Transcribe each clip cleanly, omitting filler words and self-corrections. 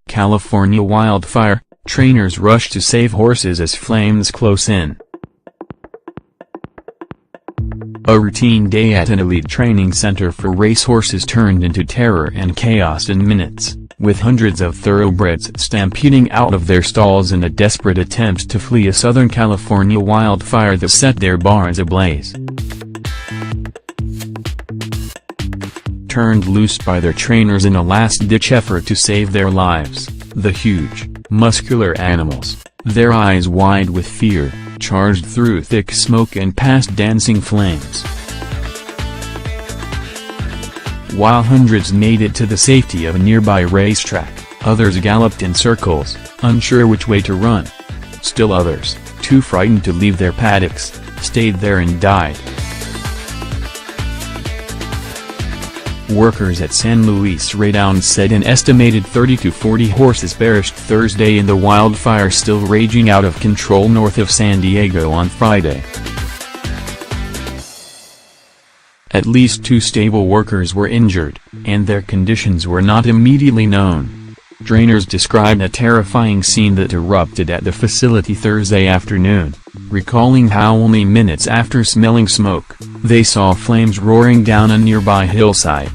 California wildfire, trainers rush to save horses as flames close in. A routine day at an elite training center for racehorses turned into terror and chaos in minutes, with hundreds of thoroughbreds stampeding out of their stalls in a desperate attempt to flee a Southern California wildfire that set their barns ablaze. Turned loose by their trainers in a last-ditch effort to save their lives, the huge, muscular animals, their eyes wide with fear, charged through thick smoke and past dancing flames. While hundreds made it to the safety of a nearby racetrack, others galloped in circles, unsure which way to run. Still others, too frightened to leave their paddocks, stayed there and died. Workers at San Luis Rey Downs said an estimated 30 to 40 horses perished Thursday in the wildfire still raging out of control north of San Diego on Friday. At least 2 stable workers were injured, and their conditions were not immediately known. Trainers described a terrifying scene that erupted at the facility Thursday afternoon, recalling how only minutes after smelling smoke, they saw flames roaring down a nearby hillside.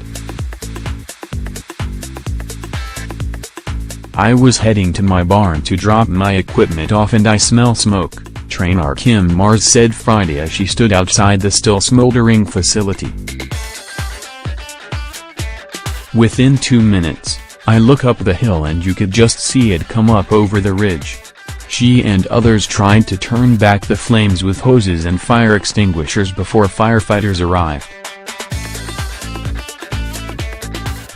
"I was heading to my barn to drop my equipment off and I smell smoke," trainer Kim Mars said Friday as she stood outside the still smoldering facility. "Within 2 minutes, I look up the hill and you could just see it come up over the ridge." She and others tried to turn back the flames with hoses and fire extinguishers before firefighters arrived.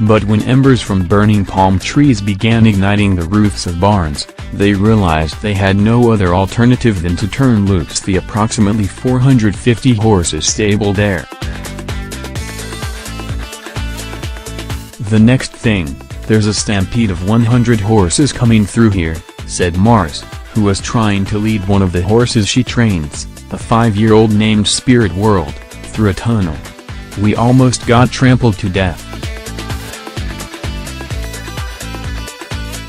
But when embers from burning palm trees began igniting the roofs of barns, they realized they had no other alternative than to turn loose the approximately 450 horses stabled there. "The next thing, there's a stampede of 100 horses coming through here," said Mars, who was trying to lead one of the horses she trains, a 5-year-old named Spirit World, through a tunnel. "We almost got trampled to death."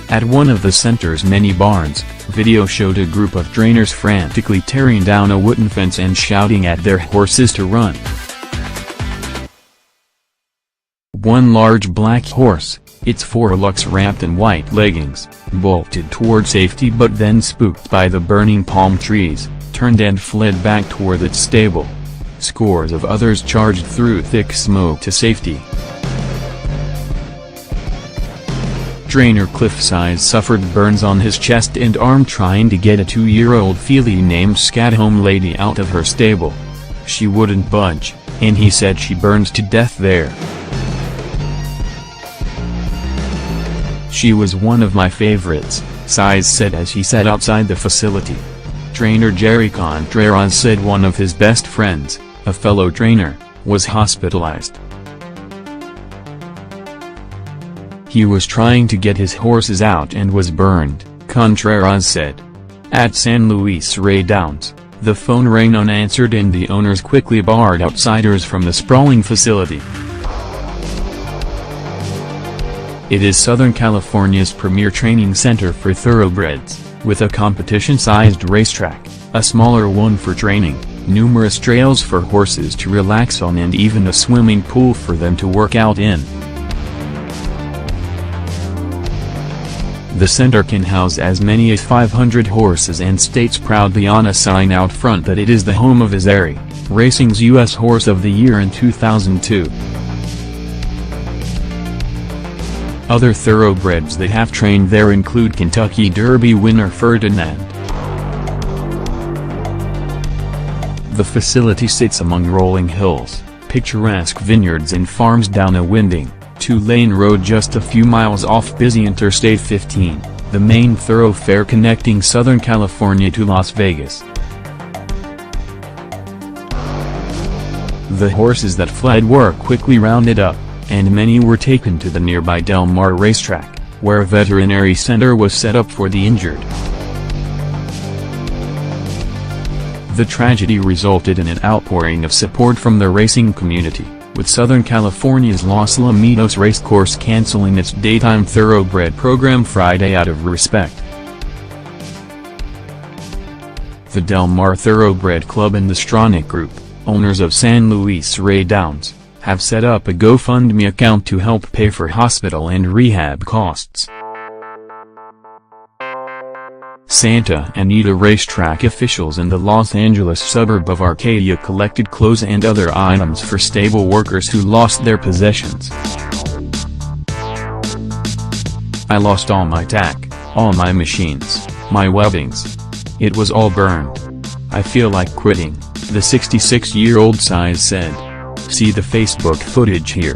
At one of the center's many barns, video showed a group of trainers frantically tearing down a wooden fence and shouting at their horses to run. One large black horse, its forelocks wrapped in white leggings, bolted toward safety but then spooked by the burning palm trees, turned and fled back toward its stable. Scores of others charged through thick smoke to safety. Trainer Cliff Size suffered burns on his chest and arm trying to get a 2-year-old filly named Scatholm Lady out of her stable. She wouldn't budge, and he said she burns to death there. "She was one of my favorites," Size said as he sat outside the facility. Trainer Jerry Contreras said one of his best friends, a fellow trainer, was hospitalized. "He was trying to get his horses out and was burned," Contreras said. At San Luis Rey Downs, the phone rang unanswered and the owners quickly barred outsiders from the sprawling facility. It is Southern California's premier training center for thoroughbreds, with a competition-sized racetrack, a smaller one for training, numerous trails for horses to relax on and even a swimming pool for them to work out in. The center can house as many as 500 horses and states proudly on a sign out front that it is the home of Azeri, racing's U.S. Horse of the Year in 2002. Other thoroughbreds that have trained there include Kentucky Derby winner Ferdinand. The facility sits among rolling hills, picturesque vineyards and farms down a winding, 2-lane road just a few miles off busy Interstate 15, the main thoroughfare connecting Southern California to Las Vegas. The horses that fled were quickly rounded up, and many were taken to the nearby Del Mar racetrack, where a veterinary center was set up for the injured. The tragedy resulted in an outpouring of support from the racing community, with Southern California's Los Alamitos Racecourse canceling its daytime thoroughbred program Friday out of respect. The Del Mar Thoroughbred Club and the Stronach Group, owners of San Luis Rey Downs, have set up a GoFundMe account to help pay for hospital and rehab costs. Santa Anita racetrack officials in the Los Angeles suburb of Arcadia collected clothes and other items for stable workers who lost their possessions. "I lost all my tack, all my machines, my webbings. It was all burned. I feel like quitting," the 66-year-old Size said. See the Facebook footage here.